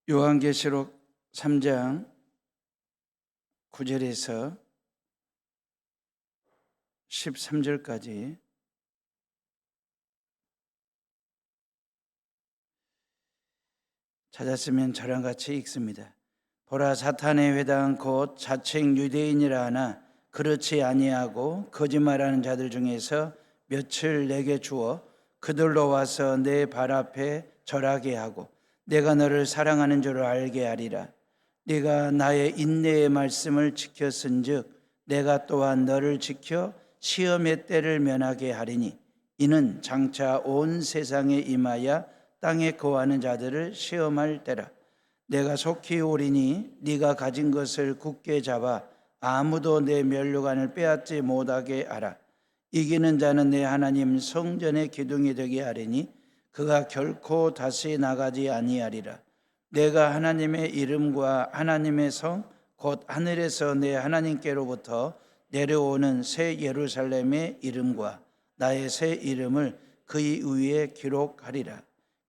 요한계시록 3장 9절에서 13절까지 찾았으면 저랑 같이 읽습니다. 보라, 사탄의 회당 곧 자칭 유대인이라 하나 그렇지 아니하고 거짓말하는 자들 중에서 몇을 내게 주어 그들로 와서 내 발 앞에 절하게 하고 내가 너를 사랑하는 줄을 알게 하리라. 네가 나의 인내의 말씀을 지켰은즉 내가 또한 너를 지켜 시험의 때를 면하게 하리니 이는 장차 온 세상에 임하여 땅에 거하는 자들을 시험할 때라. 내가 속히 오리니 네가 가진 것을 굳게 잡아 아무도 내 면류관을 빼앗지 못하게 하라. 이기는 자는 내 하나님 성전의 기둥이 되게 하리니 그가 결코 다시 나가지 아니하리라. 내가 하나님의 이름과 하나님의 성 곧 하늘에서 내 하나님께로부터 내려오는 새 예루살렘의 이름과 나의 새 이름을 그의 위에 기록하리라.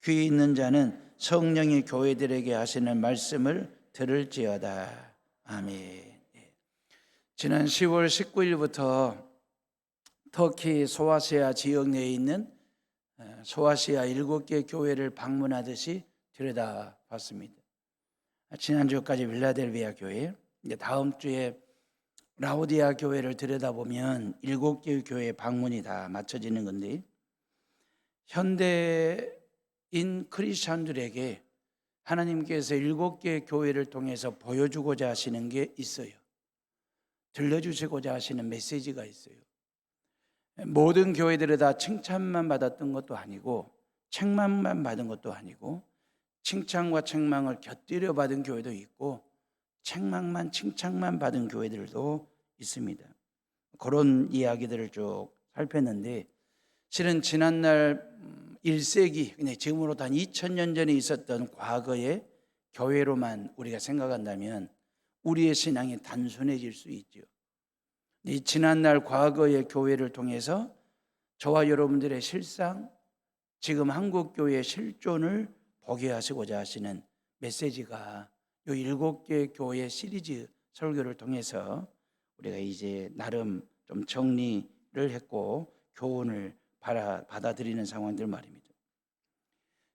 귀 있는 자는 성령이 교회들에게 하시는 말씀을 들을지어다. 아멘. 지난 10월 19일부터 터키 소아시아 지역 내에 있는 소아시아 7개 교회를 방문하듯이 들여다봤습니다. 지난주까지 빌라델비아 교회, 이제 다음 주에 라오디아 교회를 들여다보면 7개의 교회 방문이 다 맞춰지는 건데, 현대인 크리스천들에게 하나님께서 7개의 교회를 통해서 보여주고자 하시는 게 있어요. 들려주시고자 하시는 메시지가 있어요. 모든 교회들이 다 칭찬만 받았던 것도 아니고 책망만 받은 것도 아니고 칭찬과 책망을 곁들여 받은 교회도 있고 책망만 칭찬만 받은 교회들도 있습니다. 그런 이야기들을 쭉 살폈는데, 실은 지난날 1세기, 지금으로부터 한 2000년 전에 있었던 과거의 교회로만 우리가 생각한다면 우리의 신앙이 단순해질 수 있죠. 이 지난날 과거의 교회를 통해서 저와 여러분들의 실상, 지금 한국교회의 실존을 보게 하시고자 하시는 메시지가 이 7개 교회 시리즈 설교를 통해서 우리가 이제 나름 좀 정리를 했고 교훈을 받아들이는 상황들 말입니다.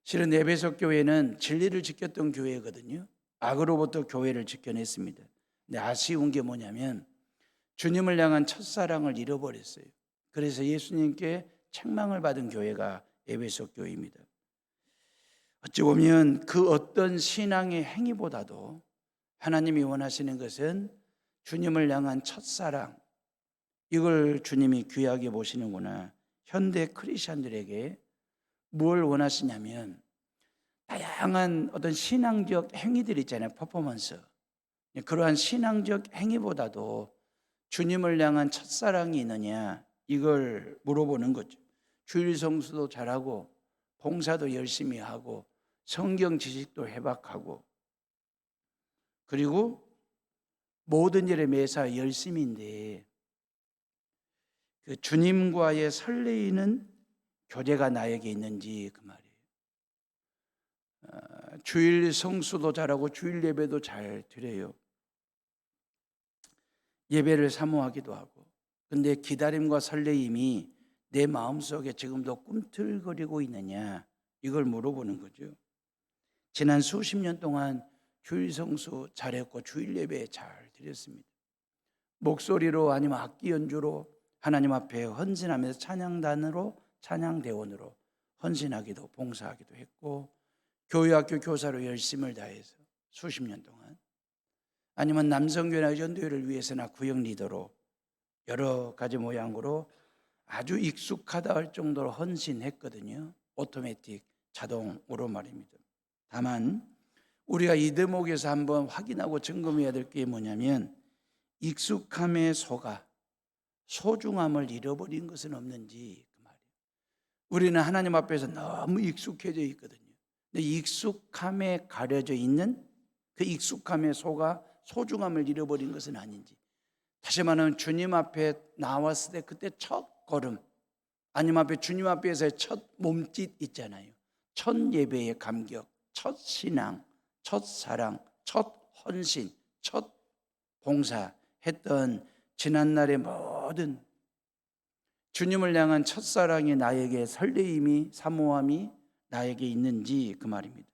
실은 에베소 교회는 진리를 지켰던 교회거든요. 악으로부터 교회를 지켜냈습니다. 근데 아쉬운 게 뭐냐면 주님을 향한 첫사랑을 잃어버렸어요. 그래서 예수님께 책망을 받은 교회가 에베소 교회입니다. 어찌 보면 그 어떤 신앙의 행위보다도 하나님이 원하시는 것은 주님을 향한 첫사랑, 이걸 주님이 귀하게 보시는구나. 현대 크리스천들에게 뭘 원하시냐면 다양한 어떤 신앙적 행위들 있잖아요. 퍼포먼스. 그러한 신앙적 행위보다도 주님을 향한 첫사랑이 있느냐, 이걸 물어보는 거죠. 주일 성수도 잘하고 봉사도 열심히 하고 성경 지식도 해박하고 그리고 모든 일에 매사 열심인데 그 주님과의 설레이는 교제가 나에게 있는지, 그 말이에요. 주일 성수도 잘하고 주일 예배도 잘 드려요. 예배를 사모하기도 하고. 근데 기다림과 설레임이 내 마음속에 지금도 꿈틀거리고 있느냐, 이걸 물어보는 거죠. 지난 수십 년 동안 주일 성수 잘했고 주일 예배 잘 드렸습니다. 목소리로 아니면 악기 연주로 하나님 앞에 헌신하면서 찬양단으로 찬양대원으로 헌신하기도 봉사하기도 했고, 교회학교 교사로 열심을 다해서 수십 년 동안, 아니면 남성교회나 전도회를 위해서나 구역 리더로 여러 가지 모양으로 아주 익숙하다 할 정도로 헌신했거든요. 오토매틱 자동으로 말입니다. 다만 우리가 이 대목에서 한번 확인하고 점검해야 될 게 뭐냐면, 익숙함에 속아 소중함을 잃어버린 것은 없는지, 그 말이에요. 우리는 하나님 앞에서 너무 익숙해져 있거든요. 근데 익숙함에 가려져 있는 그 익숙함에 속아 소중함을 잃어버린 것은 아닌지, 다시 말하면 주님 앞에 나왔을 때 그때 첫 걸음, 아니면 앞에 주님 앞에서의 첫 몸짓 있잖아요. 첫 예배의 감격, 첫 신앙, 첫 사랑, 첫 헌신, 첫 봉사 했던 지난날의 모든 주님을 향한 첫사랑이 나에게 설레임이 사모함이 나에게 있는지 그 말입니다.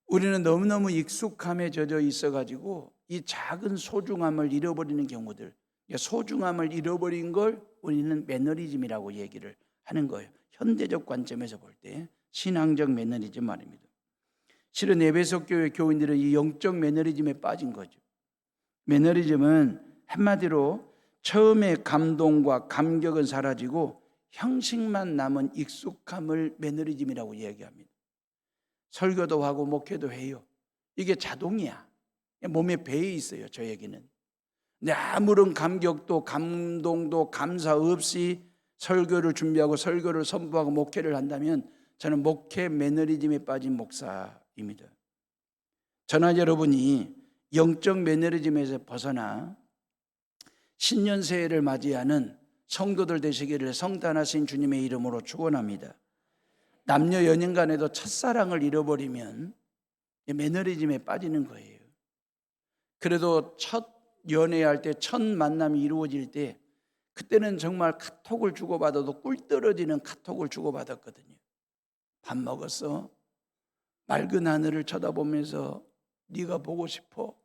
우리는 너무너무 익숙함에 젖어 있어가지고 이 작은 소중함을 잃어버리는 경우들, 소중함을 잃어버린 걸 우리는 매너리즘이라고 얘기를 하는 거예요. 현대적 관점에서 볼 때 신앙적 매너리즘 말입니다. 실은 에베소 교회 교인들은 이 영적 매너리즘에 빠진 거죠. 매너리즘은 한마디로 처음에 감동과 감격은 사라지고 형식만 남은 익숙함을 매너리즘이라고 얘기합니다. 설교도 하고 목회도 해요. 이게 자동이야. 몸에 배에 있어요, 저에게는. 근데 아무런 감격도 감동도 감사 없이 설교를 준비하고 설교를 선포하고 목회를 한다면 저는 목회 매너리즘에 빠진 목사입니다. 저나 여러분이 영적 매너리즘에서 벗어나 신년 새해를 맞이하는 성도들 되시기를 성탄하신 주님의 이름으로 축원합니다. 남녀 연인 간에도 첫사랑을 잃어버리면 매너리즘에 빠지는 거예요. 그래도 첫 연애할 때, 첫 만남이 이루어질 때 그때는 정말 카톡을 주고받아도 꿀 떨어지는 카톡을 주고받았거든요. 밥 먹었어? 맑은 하늘을 쳐다보면서 네가 보고 싶어?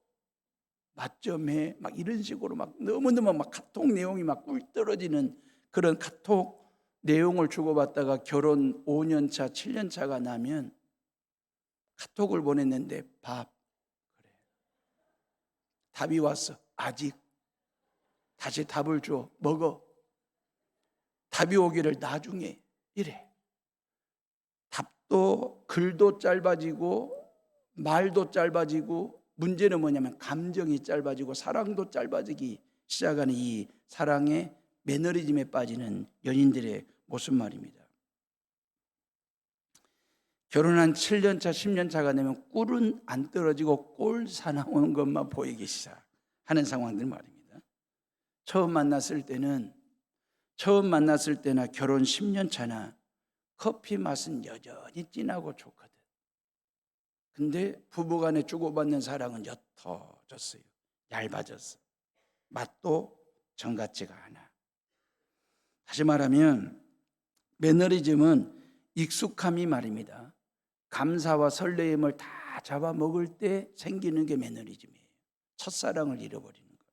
맛 좀 해? 막 이런 식으로 막 너무너무 막 카톡 내용이 막 꿀 떨어지는 그런 카톡 내용을 주고받다가 결혼 5년 차, 7년 차가 나면 카톡을 보냈는데 밥 그래. 답이 왔어. 아직. 다시 답을 줘. 먹어. 답이 오기를 나중에. 이래. 답도 글도 짧아지고 말도 짧아지고 문제는 뭐냐면 감정이 짧아지고 사랑도 짧아지기 시작하는 이 사랑의 매너리즘에 빠지는 연인들의 모습 말입니다. 결혼한 7년 차, 10년 차가 되면 꿀은 안 떨어지고 꼴 사나운 것만 보이기 시작하는 상황들 말입니다. 처음 만났을 때나 결혼 10년 차나 커피 맛은 여전히 진하고 좋거든. 근데 부부간에 주고받는 사랑은 옅어졌어요. 얇아졌어. 맛도 정 같지가 않아. 다시 말하면 매너리즘은 익숙함이 말입니다. 감사와 설레임을 다 잡아먹을 때 생기는 게 매너리즘이에요. 첫사랑을 잃어버리는 거.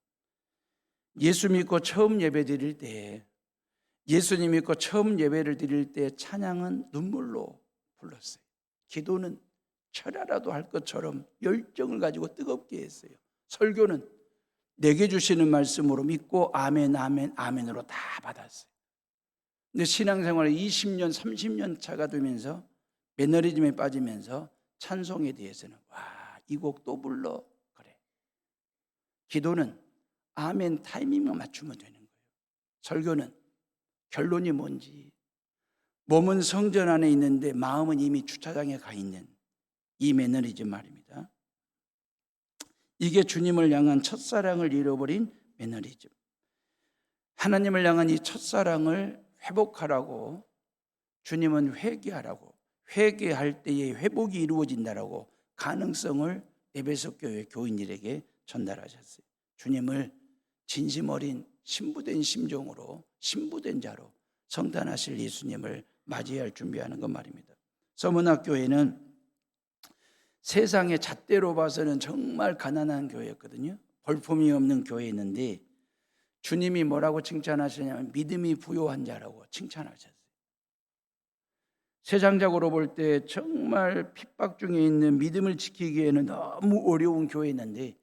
예수 믿고 처음 예배 드릴 때, 예수님 믿고 처음 예배를 드릴 때 찬양은 눈물로 불렀어요. 기도는 철야라도 할 것처럼 열정을 가지고 뜨겁게 했어요. 설교는 내게 주시는 말씀으로 믿고 아멘 아멘 아멘으로 다 받았어요. 근데 신앙생활 20년 30년 차가 되면서 매너리즘에 빠지면서 찬송에 대해서는 이 곡 또 불러 그래. 기도는 아멘 타이밍만 맞추면 되는 거예요. 설교는 결론이 뭔지, 몸은 성전 안에 있는데 마음은 이미 주차장에 가 있는 이 매너리즘 말입니다. 이게 주님을 향한 첫사랑을 잃어버린 매너리즘. 하나님을 향한 이 첫사랑을 회복하라고 주님은 회개하라고, 회개할 때에 회복이 이루어진다라고 가능성을 에베소 교회 교인들에게 전달하셨어요. 주님을 진심 어린 신부된 심정으로, 신부된 자로 성탄하실 예수님을 맞이할 준비하는 것 말입니다. 서문학교회는 세상의 잣대로 봐서는 정말 가난한 교회였거든요. 볼품이 없는 교회였는데 주님이 뭐라고 칭찬하시냐면 믿음이 부요한 자라고 칭찬하셨어요. 세상적으로 볼 때 정말 핍박 중에 있는 믿음을 지키기에는 너무 어려운 교회였는데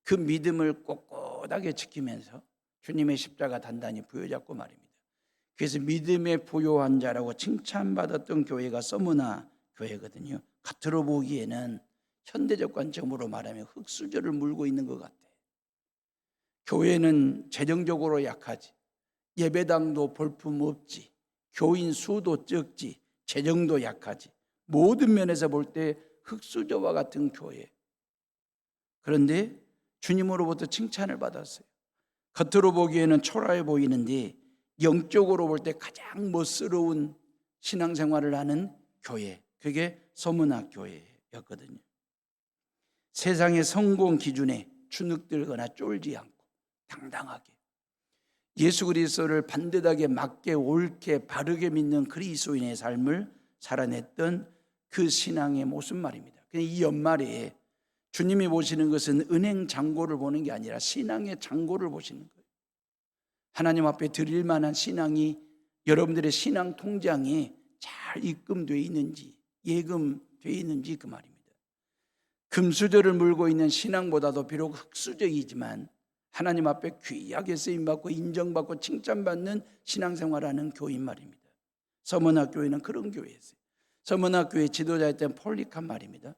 그 믿음을 꼿꼿하게 지키면서 주님의 십자가 단단히 부여잡고 말입니다. 그래서 믿음에 부요한 자라고 칭찬받았던 교회가 서문화 교회거든요. 겉으로 보기에는 현대적 관점으로 말하면 흙수저를 물고 있는 것 같아요. 교회는 재정적으로 약하지, 예배당도 볼품 없지, 교인 수도 적지, 재정도 약하지, 모든 면에서 볼 때 흙수저와 같은 교회. 그런데 주님으로부터 칭찬을 받았어요. 겉으로 보기에는 초라해 보이는데 영적으로 볼 때 가장 멋스러운 신앙생활을 하는 교회, 그게 서문학 교회였거든요. 세상의 성공 기준에 주눅들거나 쫄지 않고 당당하게 예수 그리스도를 반듯하게 맞게 옳게 바르게 믿는 그리스도인의 삶을 살아냈던 그 신앙의 모습 말입니다. 이 연말에 주님이 보시는 것은 은행 잔고를 보는 게 아니라 신앙의 잔고를 보시는 거예요. 하나님 앞에 드릴 만한 신앙이 여러분들의 신앙 통장에 잘 입금되어 있는지, 예금되어 있는지 그 말입니다. 금수저를 물고 있는 신앙보다도 비록 흙수저이지만 하나님 앞에 귀하게 쓰임받고 인정받고 칭찬받는 신앙생활하는 교인 말입니다. 서문학교회는 그런 교회였어요. 서문학교회 지도자였던 폴리캅 말입니다.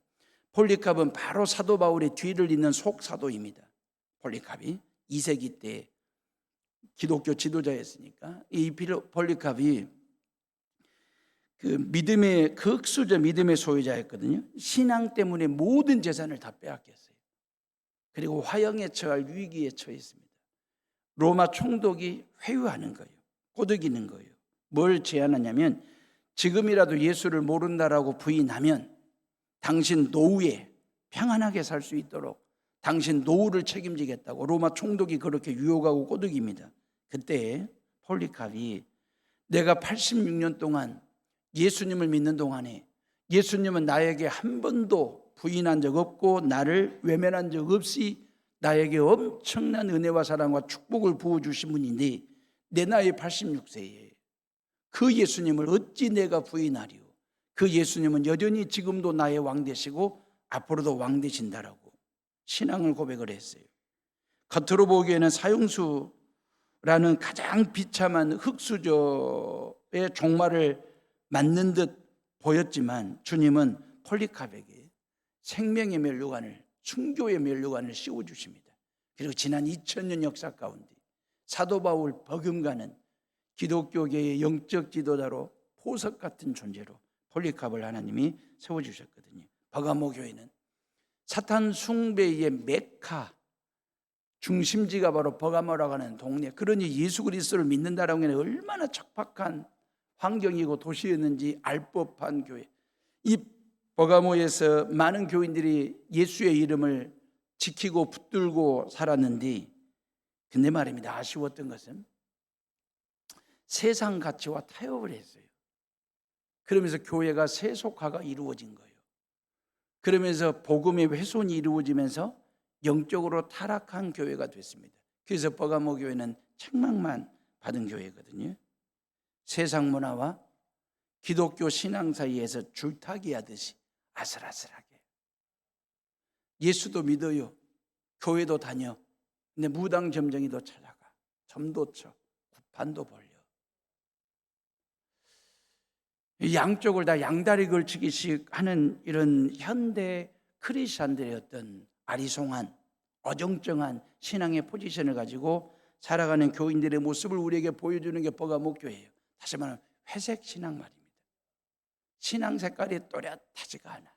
폴리캅은 바로 사도 바울의 뒤를 잇는 속사도입니다. 폴리캅이 2세기 때 기독교 지도자였으니까 이 폴리캅이 그 믿음의 그 흙수저 믿음의 소유자였거든요. 신앙 때문에 모든 재산을 다 빼앗겼어요. 그리고 화형에 처할 위기에 처했습니다. 로마 총독이 회유하는 거예요. 꼬드기는 거예요. 뭘 제안하냐면 지금이라도 예수를 모른다라고 부인하면 당신 노후에 평안하게 살 수 있도록 당신 노후를 책임지겠다고 로마 총독이 그렇게 유혹하고 꼬드깁니다. 그때 폴리캅이 내가 86년 동안 예수님을 믿는 동안에 예수님은 나에게 한 번도 부인한 적 없고 나를 외면한 적 없이 나에게 엄청난 은혜와 사랑과 축복을 부어주신 분인데 내 나이 86세에 그 예수님을 어찌 내가 부인하리요. 그 예수님은 여전히 지금도 나의 왕 되시고 앞으로도 왕 되신다라고 신앙을 고백을 했어요. 겉으로 보기에는 사형수라는 가장 비참한 흙수저의 종말을 맞는 듯 보였지만 주님은 폴리캅에게 생명의 면류관을, 순교의 면류관을 씌워주십니다. 그리고 지난 2000년 역사 가운데 사도 바울 버금가는 기독교계의 영적 지도자로 보석 같은 존재로 폴리캅을 하나님이 세워주셨거든요. 버가모 교회는 사탄 숭배의 메카 중심지가 바로 버가모라고 하는 동네, 그러니 예수 그리스도를 믿는다라고 하는 얼마나 척박한 환경이고 도시였는지 알 법한 교회. 이 버가모에서 많은 교인들이 예수의 이름을 지키고 붙들고 살았는데, 근데 말입니다, 아쉬웠던 것은 세상 가치와 타협을 했어요. 그러면서 교회가 세속화가 이루어진 거예요. 그러면서 복음의 훼손이 이루어지면서 영적으로 타락한 교회가 됐습니다. 그래서 버가모 교회는 책망만 받은 교회거든요. 세상 문화와 기독교 신앙 사이에서 줄타기 하듯이 아슬아슬하게 예수도 믿어요, 교회도 다녀, 근데 무당 점쟁이도 찾아가, 점도 쳐, 구판도 벌려, 양쪽을 다 양다리 걸치기식 하는 이런 현대 크리스찬들의 어떤 아리송한 어정쩡한 신앙의 포지션을 가지고 살아가는 교인들의 모습을 우리에게 보여주는 게 버가모 교회예요. 다시 말하면 회색 신앙 말입니다. 신앙 색깔이 또렷하지가 않아.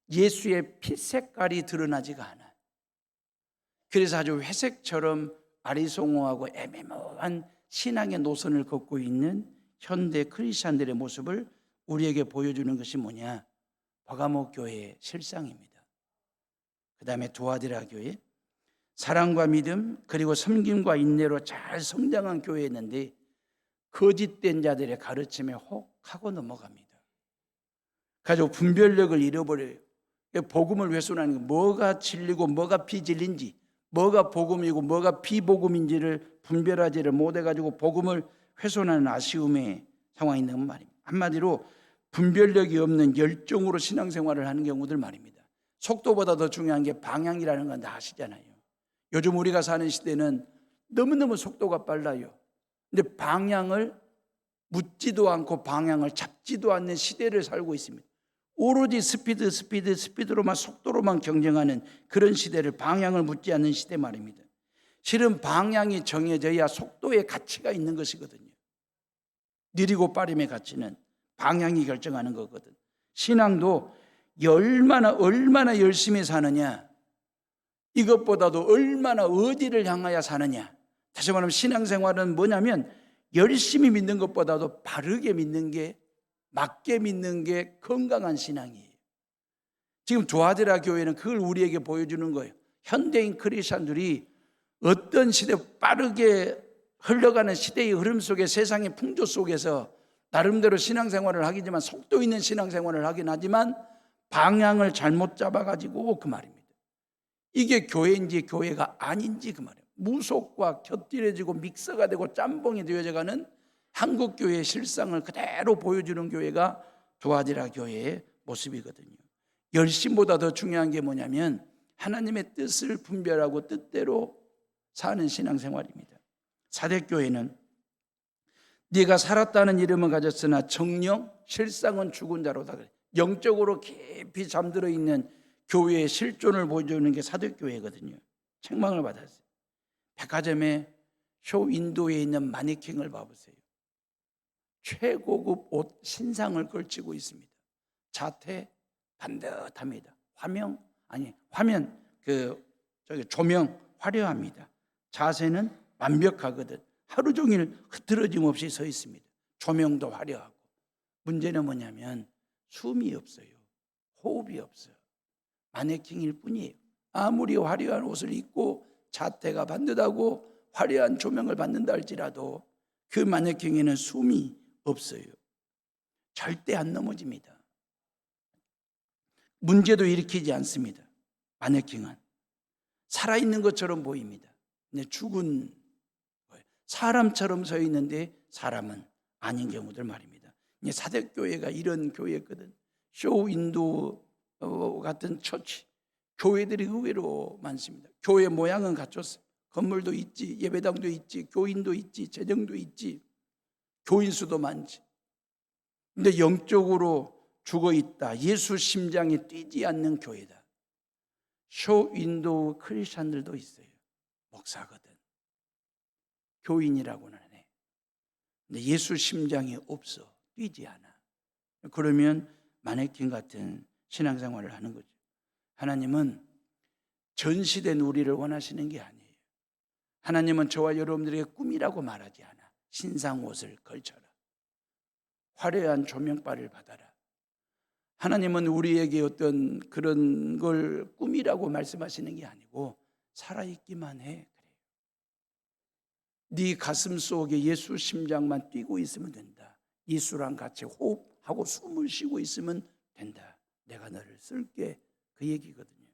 예수의 피 색깔이 드러나지가 않아. 그래서 아주 회색처럼 아리송하고 애매모호한 신앙의 노선을 걷고 있는 현대 크리스찬들의 모습을 우리에게 보여주는 것이 뭐냐? 버가모 교회의 실상입니다. 그 다음에 두아디라 교회, 사랑과 믿음 그리고 섬김과 인내로 잘 성장한 교회였는데 거짓된 자들의 가르침에 혹 하고 넘어갑니다. 가지고 분별력을 잃어버려요. 복음을 훼손하는 게 뭐가 진리고 뭐가 비진리인지, 뭐가 복음이고 뭐가 비복음인지를 분별하지를 못해가지고 복음을 훼손하는 아쉬움의 상황이 있는 말입니다. 한마디로 분별력이 없는 열정으로 신앙생활을 하는 경우들 말입니다. 속도보다 더 중요한 게 방향이라는 건 다 아시잖아요. 요즘 우리가 사는 시대는 너무너무 속도가 빨라요. 근데 방향을 묻지도 않고 방향을 잡지도 않는 시대를 살고 있습니다. 오로지 스피드로만, 속도로만 경쟁하는 그런 시대를, 방향을 묻지 않는 시대 말입니다. 실은 방향이 정해져야 속도의 가치가 있는 것이거든요. 느리고 빠름의 가치는 방향이 결정하는 거거든. 신앙도 얼마나 열심히 사느냐, 이것보다도 얼마나 어디를 향하여 사느냐. 다시 말하면 신앙생활은 뭐냐면 열심히 믿는 것보다도 바르게 믿는 게, 맞게 믿는 게 건강한 신앙이에요. 지금 두아디라 교회는 그걸 우리에게 보여주는 거예요. 현대인 크리스천들이 어떤 시대, 빠르게 흘러가는 시대의 흐름 속에, 세상의 풍조 속에서 나름대로 신앙생활을 하기지만, 속도 있는 신앙생활을 하긴 하지만 방향을 잘못 잡아가지고, 그 말입니다. 이게 교회인지 교회가 아닌지, 그 말이에요. 무속과 곁들여지고 믹서가 되고 짬뽕이 되어져가는 한국 교회의 실상을 그대로 보여주는 교회가 두아디라 교회의 모습이거든요. 열심보다 더 중요한 게 뭐냐면 하나님의 뜻을 분별하고 뜻대로 사는 신앙생활입니다. 사대교회는 네가 살았다는 이름을 가졌으나 정령 실상은 죽은 자로다. 영적으로 깊이 잠들어 있는 교회의 실존을 보여주는 게 사대교회거든요. 책망을 받았어요. 백화점에 쇼윈도에 있는 마네킹을 봐보세요. 최고급 옷 신상을 걸치고 있습니다. 자태 반듯합니다. 조명 화려합니다. 자세는 완벽하거든. 하루 종일 흐트러짐 없이 서 있습니다. 조명도 화려하고. 문제는 뭐냐면 숨이 없어요. 호흡이 없어요. 마네킹일 뿐이에요. 아무리 화려한 옷을 입고 자태가 반듯하고 화려한 조명을 받는다 할지라도 그 마네킹에는 숨이 없어요. 절대 안 넘어집니다. 문제도 일으키지 않습니다. 마네킹은 살아있는 것처럼 보입니다. 근데 죽은 거예요. 사람처럼 서 있는데 사람은 아닌 경우들 말입니다. 사대교회가 이런 교회였거든. 쇼윈도 같은 처치, 교회들이 의외로 많습니다. 교회 모양은 갖췄어요. 건물도 있지, 예배당도 있지, 교인도 있지, 재정도 있지, 교인 수도 많지. 근데 영적으로 죽어 있다. 예수 심장이 뛰지 않는 교회다. 쇼윈도우 크리스천들도 있어요. 목사거든. 교인이라고는 해. 근데 예수 심장이 없어. 뛰지 않아. 그러면 마네킹 같은 신앙생활을 하는 거죠. 하나님은 전시된 우리를 원하시는 게 아니에요. 하나님은 저와 여러분들에게 꿈이라고 말하지 않아. 신상 옷을 걸쳐라. 화려한 조명바를 받아라. 하나님은 우리에게 어떤 그런 걸 꿈이라고 말씀하시는 게 아니고 살아있기만 해. 그래요. 네 가슴 속에 예수 심장만 뛰고 있으면 된다. 예수랑 같이 호흡하고 숨을 쉬고 있으면 된다. 내가 너를 쓸게. 그 얘기거든요.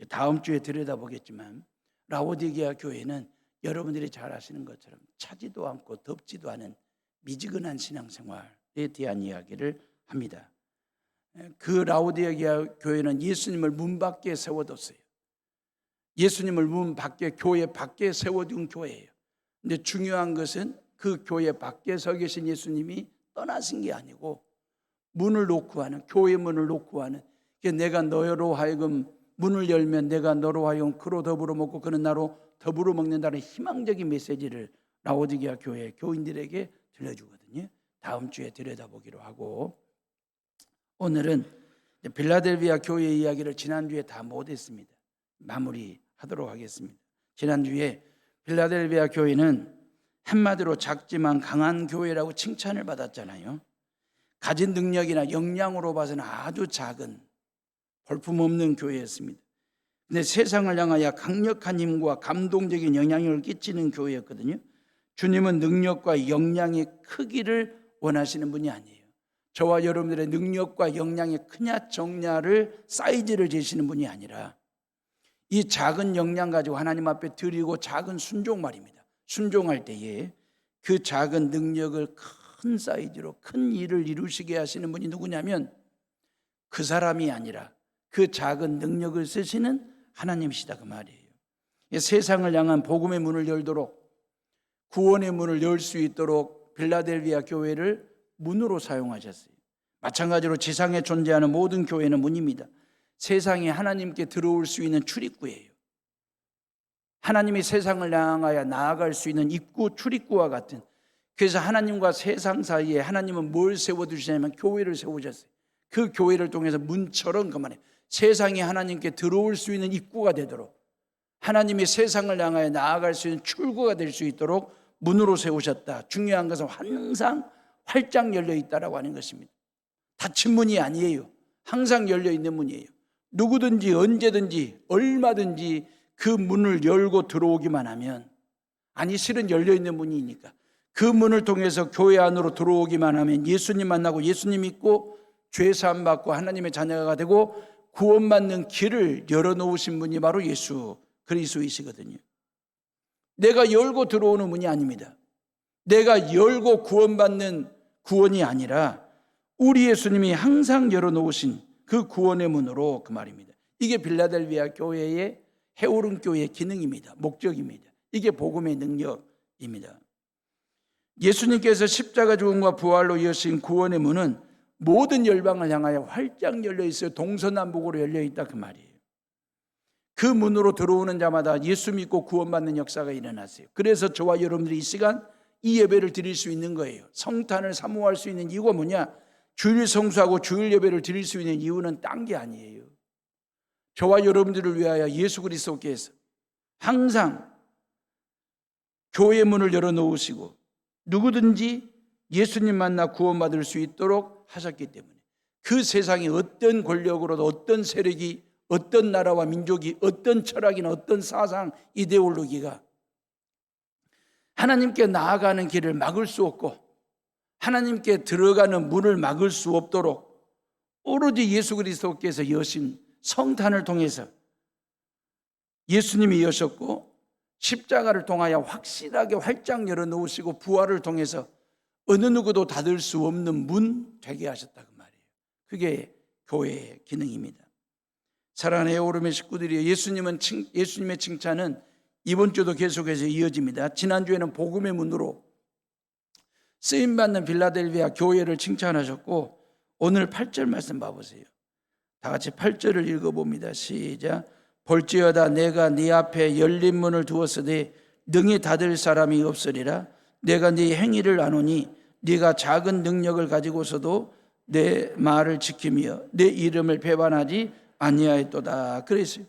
다음 주에 들여다보겠지만 라오디게아 교회는 여러분들이 잘 아시는 것처럼 차지도 않고 덥지도 않은 미지근한 신앙생활에 대한 이야기를 합니다. 그 라오디게아 교회는 예수님을 문 밖에 세워뒀어요. 예수님을 문 밖에, 교회 밖에 세워둔 교회예요. 근데 중요한 것은 그 교회 밖에 서 계신 예수님이 떠나신 게 아니고 문을 놓고 하는, 교회 문을 놓고 하는, 내가 너로 하여금 문을 열면 내가 너로 하여금 그로 더불어 먹고 그는 나로 더불어 먹는다는 희망적인 메시지를 라오디게아 교회 교인들에게 들려주거든요. 다음 주에 들여다보기로 하고, 오늘은 필라델피아 교회 이야기를 지난주에 다 못했습니다. 마무리하도록 하겠습니다. 지난주에 필라델피아 교회는 한마디로 작지만 강한 교회라고 칭찬을 받았잖아요. 가진 능력이나 역량으로 봐서는 아주 작은 볼품없는 교회였습니다. 근데 세상을 향하여 강력한 힘과 감동적인 영향력을 끼치는 교회였거든요. 주님은 능력과 역량의 크기를 원하시는 분이 아니에요. 저와 여러분들의 능력과 역량이 크냐 적냐를 사이즈를 재시는 분이 아니라 이 작은 역량 가지고 하나님 앞에 드리고 작은 순종 말입니다. 순종할 때에 그 작은 능력을 큰 사이즈로 큰 일을 이루시게 하시는 분이 누구냐면 그 사람이 아니라 그 작은 능력을 쓰시는 하나님이시다, 그 말이에요. 세상을 향한 복음의 문을 열도록, 구원의 문을 열 수 있도록 필라델피아 교회를 문으로 사용하셨어요. 마찬가지로 지상에 존재하는 모든 교회는 문입니다. 세상에 하나님께 들어올 수 있는 출입구예요. 하나님이 세상을 향하여 나아갈 수 있는 입구, 출입구와 같은. 그래서 하나님과 세상 사이에 하나님은 뭘 세워두시냐면 교회를 세우셨어요. 그 교회를 통해서 문처럼, 그만해, 세상이 하나님께 들어올 수 있는 입구가 되도록, 하나님이 세상을 향하여 나아갈 수 있는 출구가 될 수 있도록 문으로 세우셨다. 중요한 것은 항상 활짝 열려 있다라고 하는 것입니다. 닫힌 문이 아니에요. 항상 열려 있는 문이에요. 누구든지 언제든지 얼마든지 그 문을 열고 들어오기만 하면, 아니 실은 열려 있는 문이니까 그 문을 통해서 교회 안으로 들어오기만 하면 예수님 만나고 예수님 믿고 죄 사함 받고 하나님의 자녀가 되고 구원받는 길을 열어놓으신 분이 바로 예수 그리스도이시거든요. 내가 열고 들어오는 문이 아닙니다. 내가 열고 구원받는 구원이 아니라 우리 예수님이 항상 열어놓으신 그 구원의 문으로, 그 말입니다. 이게 빌라델비아 교회의 해오른 교회의 기능입니다. 목적입니다. 이게 복음의 능력입니다. 예수님께서 십자가 죽음과 부활로 여신 구원의 문은 모든 열방을 향하여 활짝 열려 있어요. 동서남북으로 열려 있다, 그 말이에요. 그 문으로 들어오는 자마다 예수 믿고 구원받는 역사가 일어났어요. 그래서 저와 여러분들이 이 시간 이 예배를 드릴 수 있는 거예요. 성탄을 사모할 수 있는 이유가 뭐냐? 주일 성수하고 주일 예배를 드릴 수 있는 이유는 딴 게 아니에요. 저와 여러분들을 위하여 예수 그리스도께서 항상 교회 문을 열어놓으시고 누구든지 예수님 만나 구원받을 수 있도록 하셨기 때문에, 그 세상에 어떤 권력으로도 어떤 세력이, 어떤 나라와 민족이, 어떤 철학이나 어떤 사상, 이데올로기가 하나님께 나아가는 길을 막을 수 없고 하나님께 들어가는 문을 막을 수 없도록 오로지 예수 그리스도께서 여신 성탄을 통해서 예수님이 여셨고 십자가를 통하여 확실하게 활짝 열어놓으시고 부활을 통해서 어느 누구도 닫을 수 없는 문 되게 하셨다, 그 말이에요. 그게 교회의 기능입니다. 사랑하는 에오름의 식구들이, 예수님의 칭찬은 이번 주도 계속해서 이어집니다. 지난주에는 복음의 문으로 쓰임받는 빌라델비아 교회를 칭찬하셨고, 오늘 8절 말씀 봐보세요. 다 같이 8절을 읽어봅니다. 시작. 볼지어다 내가 네 앞에 열린 문을 두었으되 능히 닫을 사람이 없으리라. 내가 네 행위를 아노니 네가 작은 능력을 가지고서도 내 말을 지키며 내 이름을 배반하지 아니하였도다. 그랬어요.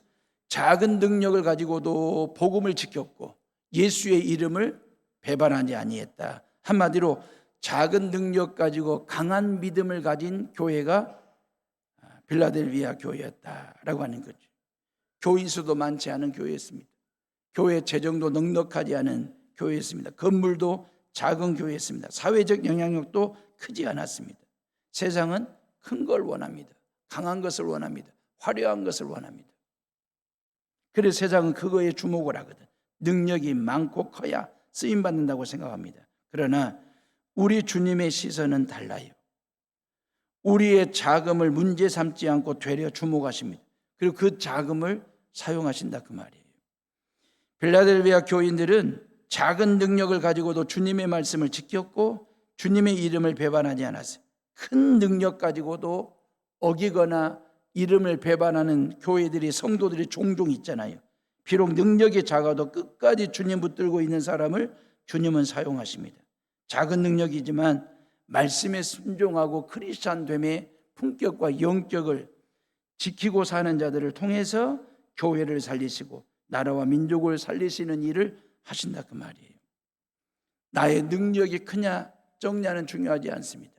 작은 능력을 가지고도 복음을 지켰고 예수의 이름을 배반하지 아니했다. 한마디로 작은 능력 가지고 강한 믿음을 가진 교회가 빌라델비아 교회였다라고 하는 거죠. 교인 수도 많지 않은 교회였습니다. 교회 재정도 넉넉하지 않은 교회였습니다. 건물도 작은 교회였습니다. 사회적 영향력도 크지 않았습니다. 세상은 큰 걸 원합니다. 강한 것을 원합니다. 화려한 것을 원합니다. 그래서 세상은 그거에 주목을 하거든. 능력이 많고 커야 쓰임받는다고 생각합니다. 그러나 우리 주님의 시선은 달라요. 우리의 자금을 문제 삼지 않고 되려 주목하십니다. 그리고 그 자금을 사용하신다, 그 말이에요. 빌라델비아 교인들은 작은 능력을 가지고도 주님의 말씀을 지켰고 주님의 이름을 배반하지 않았어요. 큰 능력 가지고도 어기거나 이름을 배반하는 교회들이, 성도들이 종종 있잖아요. 비록 능력이 작아도 끝까지 주님 붙들고 있는 사람을 주님은 사용하십니다. 작은 능력이지만 말씀에 순종하고 크리스찬됨의 품격과 영격을 지키고 사는 자들을 통해서 교회를 살리시고 나라와 민족을 살리시는 일을 하신다, 그 말이에요. 나의 능력이 크냐 적냐는 중요하지 않습니다.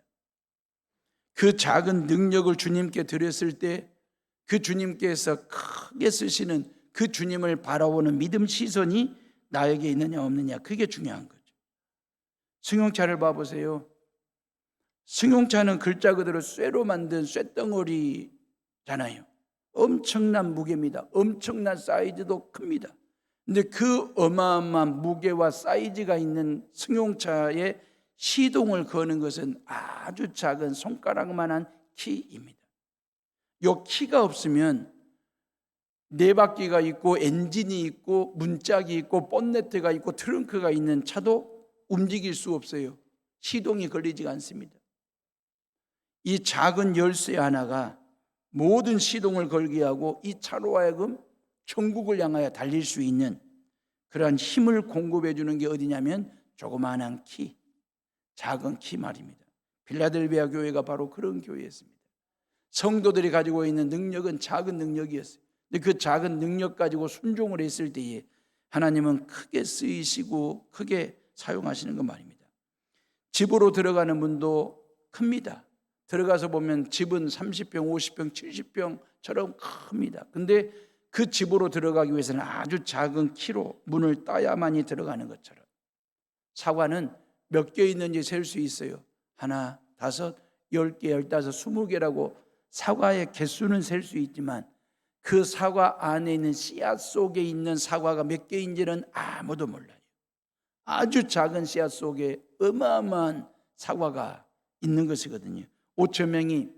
그 작은 능력을 주님께 드렸을 때 그 주님께서 크게 쓰시는 그 주님을 바라보는 믿음 시선이 나에게 있느냐 없느냐, 그게 중요한 거죠. 승용차를 봐보세요. 승용차는 글자 그대로 쇠로 만든 쇠덩어리잖아요. 엄청난 무게입니다. 엄청난 사이즈도 큽니다. 근데 그 어마어마한 무게와 사이즈가 있는 승용차에 시동을 거는 것은 아주 작은 손가락만한 키입니다. 이 키가 없으면 네 바퀴가 있고 엔진이 있고 문짝이 있고 본네트가 있고 트렁크가 있는 차도 움직일 수 없어요. 시동이 걸리지가 않습니다. 이 작은 열쇠 하나가 모든 시동을 걸게 하고 이 차로 하여금 천국을 향하여 달릴 수 있는 그러한 힘을 공급해 주는 게 어디냐면 조그마한 키, 작은 키 말입니다. 빌라델비아 교회가 바로 그런 교회였습니다. 성도들이 가지고 있는 능력은 작은 능력이었어요. 근데 그 작은 능력 가지고 순종을 했을 때에 하나님은 크게 쓰이시고 크게 사용하시는 것 말입니다. 집으로 들어가는 문도 큽니다. 들어가서 보면 집은 30평, 50평, 70평처럼 큽니다. 근데 그 집으로 들어가기 위해서는 아주 작은 키로 문을 따야만이 들어가는 것처럼 사과는 몇 개 있는지 셀 수 있어요. 하나, 다섯, 10개, 15, 20개라고 사과의 개수는 셀 수 있지만 그 사과 안에 있는 씨앗 속에 있는 사과가 몇 개인지는 아무도 몰라요. 아주 작은 씨앗 속에 어마어마한 사과가 있는 것이거든요. 5천 명이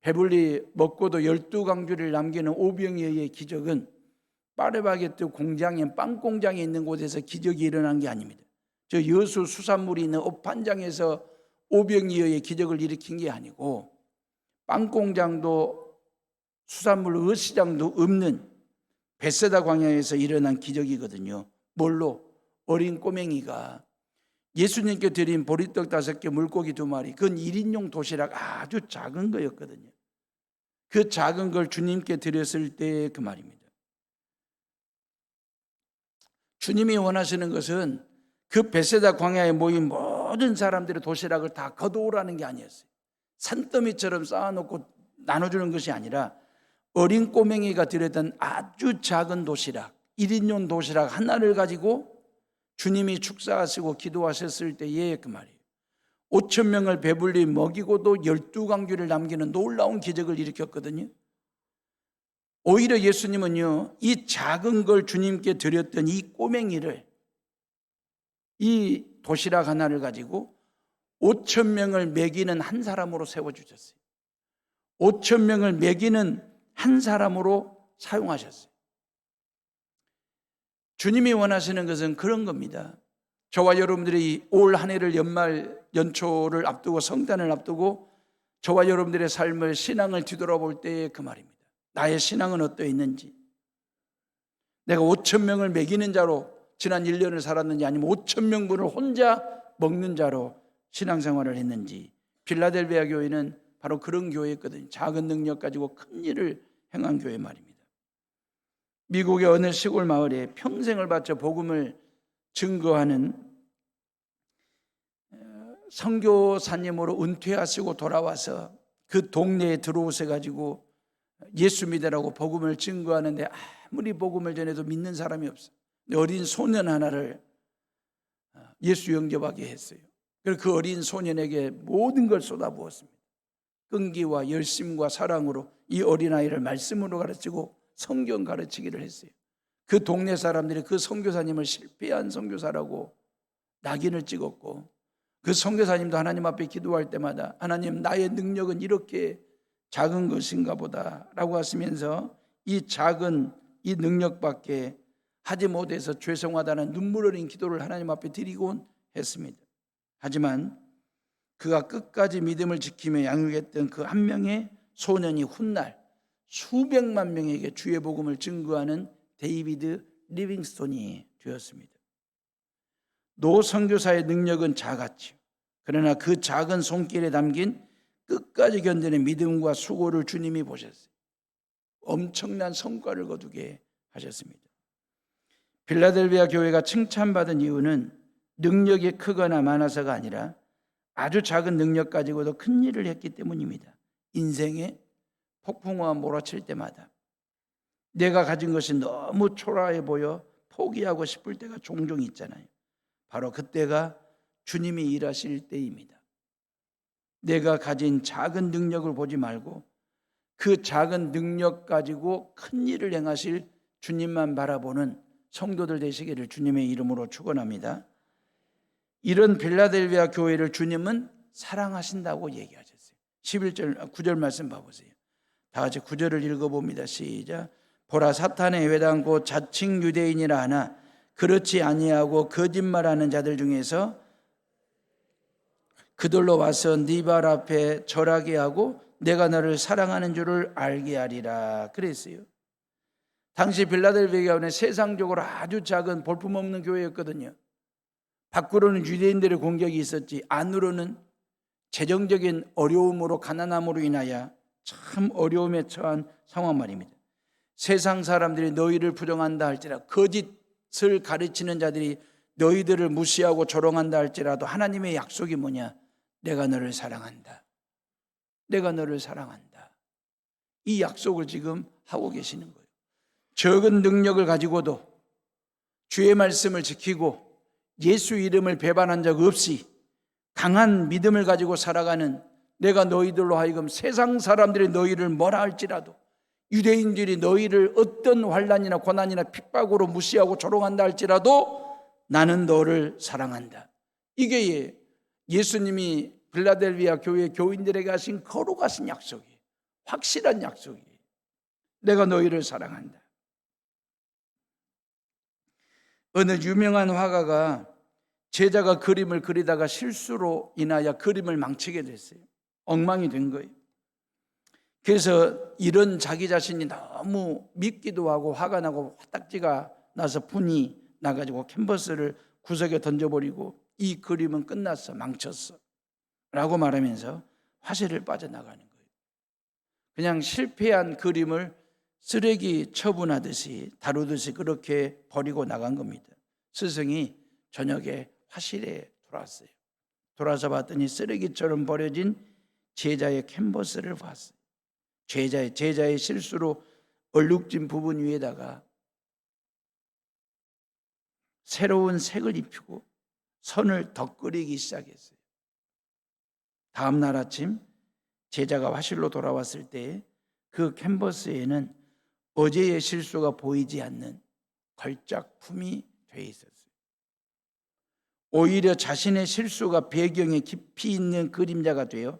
배불리 먹고도 12강주를 남기는 오병이어의 기적은 파레바게뜨 공장에 빵 공장에 있는 곳에서 기적이 일어난 게 아닙니다. 저 여수 수산물이 있는 옥판장에서 오병이어의 기적을 일으킨 게 아니고 빵 공장도 수산물 어시장도 없는 벳세다 광야에서 일어난 기적이거든요. 뭘로? 어린 꼬맹이가 예수님께 드린 보리떡 5개, 물고기 2마리, 그건 1인용 도시락 아주 작은 거였거든요. 그 작은 걸 주님께 드렸을 때 그 말입니다. 주님이 원하시는 것은 그 벳세다 광야에 모인 모든 사람들의 도시락을 다 거두오라는 게 아니었어요. 산더미처럼 쌓아놓고 나눠주는 것이 아니라 어린 꼬맹이가 드렸던 아주 작은 도시락, 1인용 도시락 하나를 가지고 주님이 축사하시고 기도하셨을 때에 그 말이에요. 5천 명을 배불리 먹이고도 12강주를 남기는 놀라운 기적을 일으켰거든요. 오히려 예수님은요, 이 작은 걸 주님께 드렸던 이 꼬맹이를, 이 도시락 하나를 가지고 5천 명을 먹이는 한 사람으로 세워주셨어요. 5천 명을 먹이는 한 사람으로 사용하셨어요. 주님이 원하시는 것은 그런 겁니다. 저와 여러분들이 올 한 해를 연초를 앞두고 성탄을 앞두고 저와 여러분들의 삶을 신앙을 뒤돌아볼 때의 그 말입니다. 나의 신앙은 어떠해 있는지, 내가 5천 명을 먹이는 자로 지난 1년을 살았는지 아니면 5천 명분을 혼자 먹는 자로 신앙생활을 했는지. 필라델비아 교회는 바로 그런 교회였거든요. 작은 능력 가지고 큰 일을 행한 교회 말입니다. 미국의 어느 시골 마을에 평생을 바쳐 복음을 증거하는 선교사님으로 은퇴하시고 돌아와서 그 동네에 들어오셔가지고 예수 믿으라고 복음을 증거하는데 아무리 복음을 전해도 믿는 사람이 없어요. 어린 소년 하나를 예수 영접하게 했어요. 그래서 그 어린 소년에게 모든 걸 쏟아부었습니다. 끈기와 열심과 사랑으로 이 어린아이를 말씀으로 가르치고 성경 가르치기를 했어요. 그 동네 사람들이 그 선교사님을 실패한 선교사라고 낙인을 찍었고, 그 선교사님도 하나님 앞에 기도할 때마다 하나님, 나의 능력은 이렇게 작은 것인가 보다 라고 하시면서 이 작은 이 능력밖에 하지 못해서 죄송하다는 눈물 어린 기도를 하나님 앞에 드리곤 했습니다. 하지만 그가 끝까지 믿음을 지키며 양육했던 그 한 명의 소년이 훗날 수백만 명에게 주의 복음을 증거하는 데이비드 리빙스톤이 되었습니다. 노 선교사의 능력은 작았죠. 그러나 그 작은 손길에 담긴 끝까지 견디는 믿음과 수고를 주님이 보셨어요. 엄청난 성과를 거두게 하셨습니다. 필라델비아 교회가 칭찬받은 이유는 능력이 크거나 많아서가 아니라 아주 작은 능력 가지고도 큰 일을 했기 때문입니다. 인생에 폭풍우가 몰아칠 때마다 내가 가진 것이 너무 초라해 보여 포기하고 싶을 때가 종종 있잖아요. 바로 그때가 주님이 일하실 때입니다. 내가 가진 작은 능력을 보지 말고 그 작은 능력 가지고 큰 일을 행하실 주님만 바라보는 성도들 되시기를 주님의 이름으로 축원합니다. 이런 빌라델비아 교회를 주님은 사랑하신다고 얘기하셨어요. 11절, 9절 말씀 봐보세요. 다 같이 9절을 읽어봅니다. 시작. 보라, 사탄의 회당 곧 자칭 유대인이라 하나 그렇지 아니하고 거짓말하는 자들 중에서 그들로 와서 네 발 앞에 절하게 하고 내가 너를 사랑하는 줄을 알게 하리라 그랬어요. 당시 빌라델비아 교회는 세상적으로 아주 작은 볼품없는 교회였거든요. 밖으로는 유대인들의 공격이 있었지 안으로는 재정적인 어려움으로 가난함으로 인하여 참 어려움에 처한 상황 말입니다. 세상 사람들이 너희를 부정한다 할지라도, 거짓을 가르치는 자들이 너희들을 무시하고 조롱한다 할지라도 하나님의 약속이 뭐냐? 내가 너를 사랑한다. 내가 너를 사랑한다. 이 약속을 지금 하고 계시는 거예요. 적은 능력을 가지고도 주의 말씀을 지키고 예수 이름을 배반한 적 없이 강한 믿음을 가지고 살아가는 내가 너희들로 하여금 세상 사람들이 너희를 뭐라 할지라도 유대인들이 너희를 어떤 환난이나 고난이나 핍박으로 무시하고 조롱한다 할지라도 나는 너를 사랑한다. 이게 예수님이 빌라델비아 교회 교인들에게 하신 거룩하신 약속이에요. 확실한 약속이에요. 내가 너희를 사랑한다. 어느 유명한 화가가 제자가 그림을 그리다가 실수로 인하여 그림을 망치게 됐어요. 엉망이 된 거예요. 그래서 이런 자기 자신이 너무 밉기도 하고 화가 나고 화딱지가 나서 분이 나가지고 캔버스를 구석에 던져버리고 이 그림은 끝났어, 망쳤어 라고 말하면서 화실을 빠져나가는 거예요. 그냥 실패한 그림을 쓰레기 처분하듯이 다루듯이 그렇게 버리고 나간 겁니다. 스승이 저녁에 화실에 돌아왔어요. 돌아서 봤더니 쓰레기처럼 버려진 제자의 캔버스를 봤어요. 제자의 실수로 얼룩진 부분 위에다가 새로운 색을 입히고 선을 덧그리기 시작했어요. 다음 날 아침 제자가 화실로 돌아왔을 때 그 캔버스에는 어제의 실수가 보이지 않는 걸작품이 돼 있었어요. 오히려 자신의 실수가 배경에 깊이 있는 그림자가 되어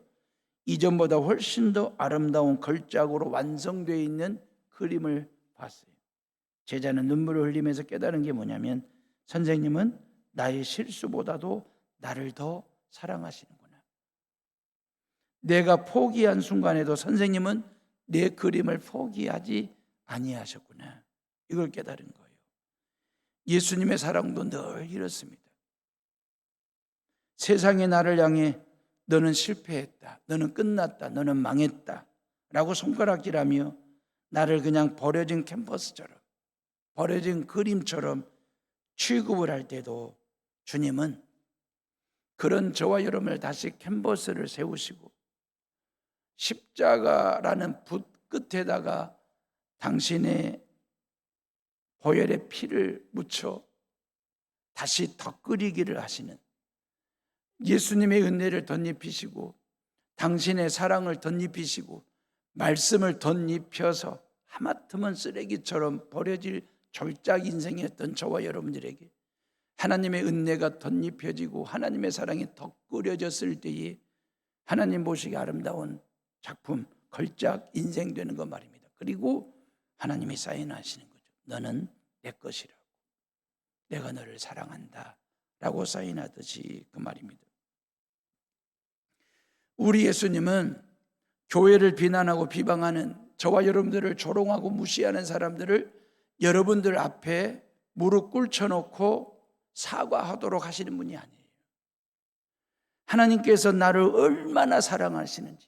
이전보다 훨씬 더 아름다운 걸작으로 완성되어 있는 그림을 봤어요. 제자는 눈물을 흘리면서 깨달은 게 뭐냐면 선생님은 나의 실수보다도 나를 더 사랑하시는구나. 내가 포기한 순간에도 선생님은 내 그림을 포기하지 아니하셨구나. 이걸 깨달은 거예요. 예수님의 사랑도 늘 이렇습니다. 세상의 나를 향해 너는 실패했다, 너는 끝났다, 너는 망했다 라고 손가락질하며 나를 그냥 버려진 캔버스처럼, 버려진 그림처럼 취급을 할 때도 주님은 그런 저와 여러분을 다시 캔버스를 세우시고 십자가라는 붓 끝에다가 당신의 보혈의 피를 묻혀 다시 덧그리기를 하시는 예수님의 은혜를 덧입히시고 당신의 사랑을 덧입히시고 말씀을 덧입혀서 하마터면 쓰레기처럼 버려질 졸작 인생이었던 저와 여러분들에게 하나님의 은혜가 덧입혀지고 하나님의 사랑이 덧그려졌을 때에 하나님 보시기 아름다운 작품, 걸작 인생 되는 것 말입니다. 그리고 하나님이 사인하시는 거죠. 너는 내 것이라고, 내가 너를 사랑한다 라고 사인하듯이 그 말입니다. 우리 예수님은 교회를 비난하고 비방하는 저와 여러분들을 조롱하고 무시하는 사람들을 여러분들 앞에 무릎 꿇혀놓고 사과하도록 하시는 분이 아니에요. 하나님께서 나를 얼마나 사랑하시는지,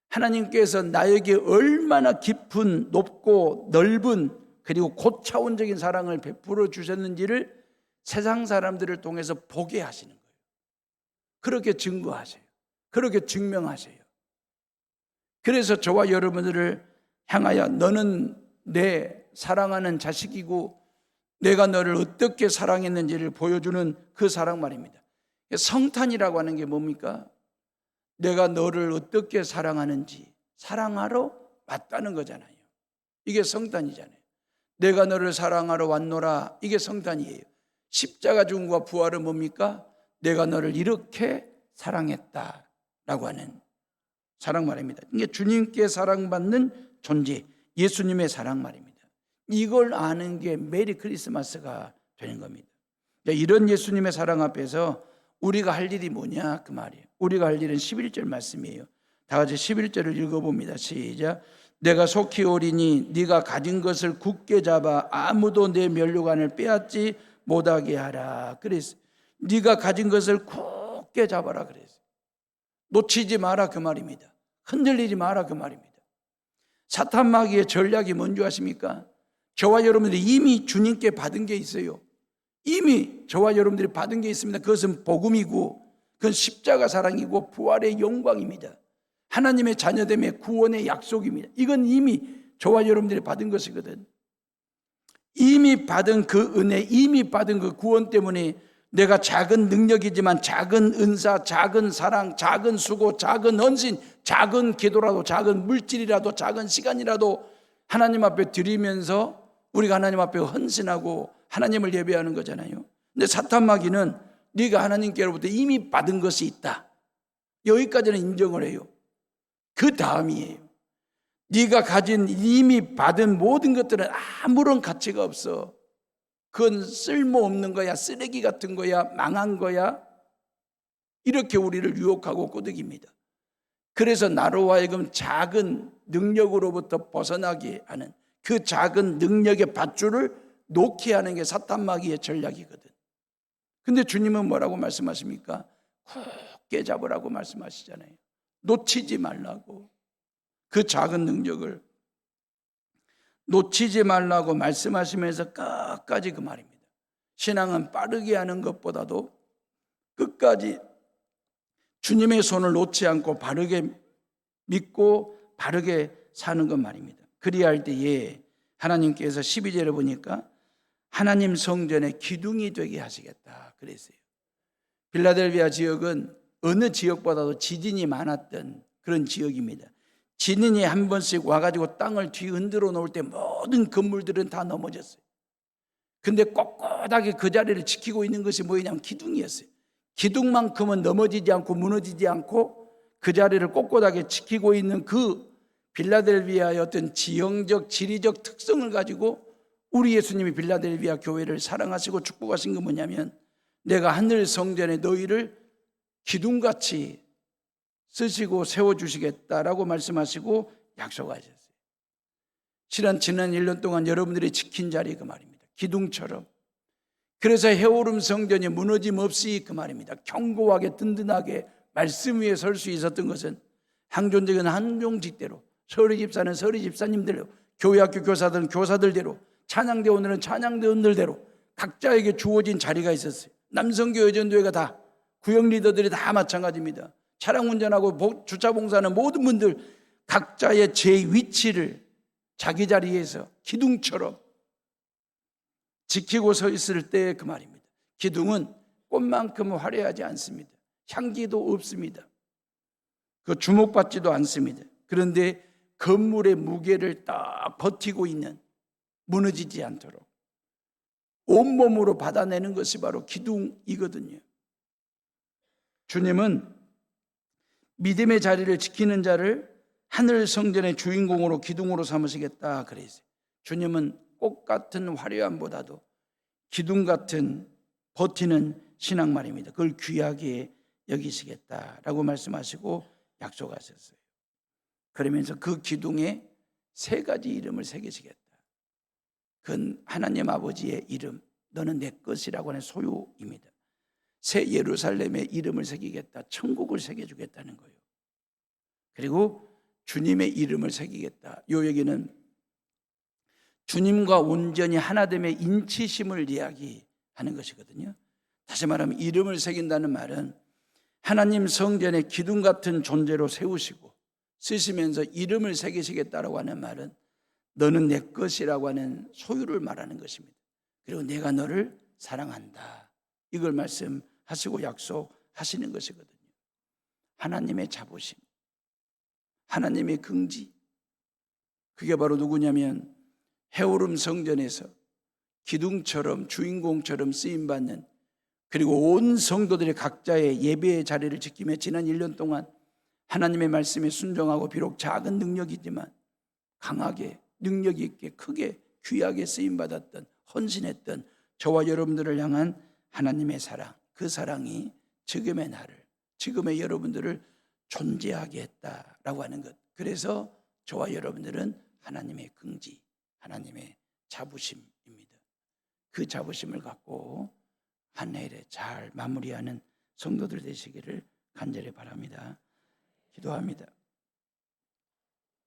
하나님께서 나에게 얼마나 깊은 높고 넓은 그리고 고차원적인 사랑을 베풀어 주셨는지를 세상 사람들을 통해서 보게 하시는 거예요. 그렇게 증거하세요. 그렇게 증명하세요. 그래서 저와 여러분들을 향하여 너는 내 사랑하는 자식이고 내가 너를 어떻게 사랑했는지를 보여주는 그 사랑 말입니다. 성탄이라고 하는 게 뭡니까? 내가 너를 어떻게 사랑하는지 사랑하러 왔다는 거잖아요. 이게 성탄이잖아요. 내가 너를 사랑하러 왔노라. 이게 성탄이에요. 십자가 죽음과 부활은 뭡니까? 내가 너를 이렇게 사랑했다라고 하는 사랑 말입니다. 이게 주님께 사랑받는 존재, 예수님의 사랑 말입니다. 이걸 아는 게 메리 크리스마스가 되는 겁니다. 이런 예수님의 사랑 앞에서 우리가 할 일이 뭐냐 그 말이에요. 우리가 할 일은 11절 말씀이에요. 다 같이 11절을 읽어봅니다. 시작. 내가 속히 오리니 네가 가진 것을 굳게 잡아 아무도 내 면류관을 빼앗지 못하게 하라. 그래서 네가 가진 것을 굳게 잡아라 그랬어요. 놓치지 마라 그 말입니다. 흔들리지 마라 그 말입니다. 사탄 마귀의 전략이 뭔지 아십니까? 저와 여러분들이 이미 주님께 받은 게 있어요. 이미 저와 여러분들이 받은 게 있습니다. 그것은 복음이고 그건 십자가 사랑이고 부활의 영광입니다. 하나님의 자녀됨의 구원의 약속입니다. 이건 이미 저와 여러분들이 받은 것이거든. 이미 받은 그 은혜, 이미 받은 그 구원 때문에 내가 작은 능력이지만 작은 은사, 작은 사랑, 작은 수고, 작은 헌신, 작은 기도라도, 작은 물질이라도, 작은 시간이라도 하나님 앞에 드리면서 우리가 하나님 앞에 헌신하고 하나님을 예배하는 거잖아요. 근데 사탄 마귀는 네가 하나님께로부터 이미 받은 것이 있다, 여기까지는 인정을 해요. 그 다음이에요. 네가 가진 이미 받은 모든 것들은 아무런 가치가 없어. 그건 쓸모없는 거야, 쓰레기 같은 거야, 망한 거야. 이렇게 우리를 유혹하고 꼬드깁니다. 그래서 나로 하여금 작은 능력으로부터 벗어나게 하는, 그 작은 능력의 밧줄을 놓게 하는 게 사탄 마귀의 전략이거든. 근데 주님은 뭐라고 말씀하십니까? 굳게 잡으라고 말씀하시잖아요. 놓치지 말라고. 그 작은 능력을 놓치지 말라고 말씀하시면서 끝까지 그 말입니다. 신앙은 빠르게 하는 것보다도 끝까지 주님의 손을 놓지 않고 바르게 믿고 바르게 사는 것 말입니다. 그리할 때에 하나님께서 12절에 보니까 하나님 성전의 기둥이 되게 하시겠다 그랬어요. 필라델비아 지역은 어느 지역보다도 지진이 많았던 그런 지역입니다. 지진이 한 번씩 와가지고 땅을 뒤흔들어 놓을 때 모든 건물들은 다 넘어졌어요. 근데 꼿꼿하게 그 자리를 지키고 있는 것이 뭐냐면 기둥이었어요. 기둥만큼은 넘어지지 않고 무너지지 않고 그 자리를 꼿꼿하게 지키고 있는 그 빌라델비아의 어떤 지형적 지리적 특성을 가지고 우리 예수님이 빌라델비아 교회를 사랑하시고 축복하신 건 뭐냐면 내가 하늘 성전에 너희를 기둥같이 쓰시고 세워주시겠다라고 말씀하시고 약속하셨어요. 지난 1년 동안 여러분들이 지킨 자리 그 말입니다. 기둥처럼. 그래서 해오름 성전이 무너짐 없이 그 말입니다. 견고하게 든든하게 말씀 위에 설 수 있었던 것은 항존직은 항존직대로, 서리 집사는 서리 집사님대로, 교회학교 교사들은 교사들대로, 찬양대원들은 찬양대원들대로 각자에게 주어진 자리가 있었어요. 남성교회 전도회가 다, 구역 리더들이 다 마찬가지입니다. 차량 운전하고 주차 봉사하는 모든 분들 각자의 제 위치를 자기 자리에서 기둥처럼 지키고 서 있을 때 그 말입니다. 기둥은 꽃만큼 화려하지 않습니다. 향기도 없습니다. 그 주목받지도 않습니다. 그런데 건물의 무게를 딱 버티고 있는, 무너지지 않도록 온몸으로 받아내는 것이 바로 기둥이거든요. 주님은 믿음의 자리를 지키는 자를 하늘 성전의 주인공으로 기둥으로 삼으시겠다 그랬어요. 주님은 꽃 같은 화려함보다도 기둥 같은 버티는 신앙 말입니다. 그걸 귀하게 여기시겠다라고 말씀하시고 약속하셨어요. 그러면서 그 기둥에 3가지 이름을 새기시겠다. 그건 하나님 아버지의 이름, 너는 내 것이라고 하는 소유입니다. 새 예루살렘의 이름을 새기겠다. 천국을 새겨주겠다는 거예요. 그리고 주님의 이름을 새기겠다. 요 얘기는 주님과 온전히 하나됨의 인치심을 이야기하는 것이거든요. 다시 말하면 이름을 새긴다는 말은 하나님 성전의 기둥 같은 존재로 세우시고 쓰시면서 이름을 새기시겠다라고 하는 말은 너는 내 것이라고 하는 소유를 말하는 것입니다. 그리고 내가 너를 사랑한다. 이걸 말씀하시고 약속하시는 것이거든요. 하나님의 자부심, 하나님의 긍지, 그게 바로 누구냐면 해오름 성전에서 기둥처럼 주인공처럼 쓰임받는, 그리고 온 성도들이 각자의 예배의 자리를 지키며 지난 1년 동안 하나님의 말씀에 순종하고 비록 작은 능력이지만 강하게 능력 있게 크게 귀하게 쓰임받았던, 헌신했던 저와 여러분들을 향한 하나님의 사랑, 그 사랑이 지금의 나를, 지금의 여러분들을 존재하게 했다라고 하는 것. 그래서 저와 여러분들은 하나님의 긍지, 하나님의 자부심입니다. 그 자부심을 갖고 한 해를 잘 마무리하는 성도들 되시기를 간절히 바랍니다. 기도합니다.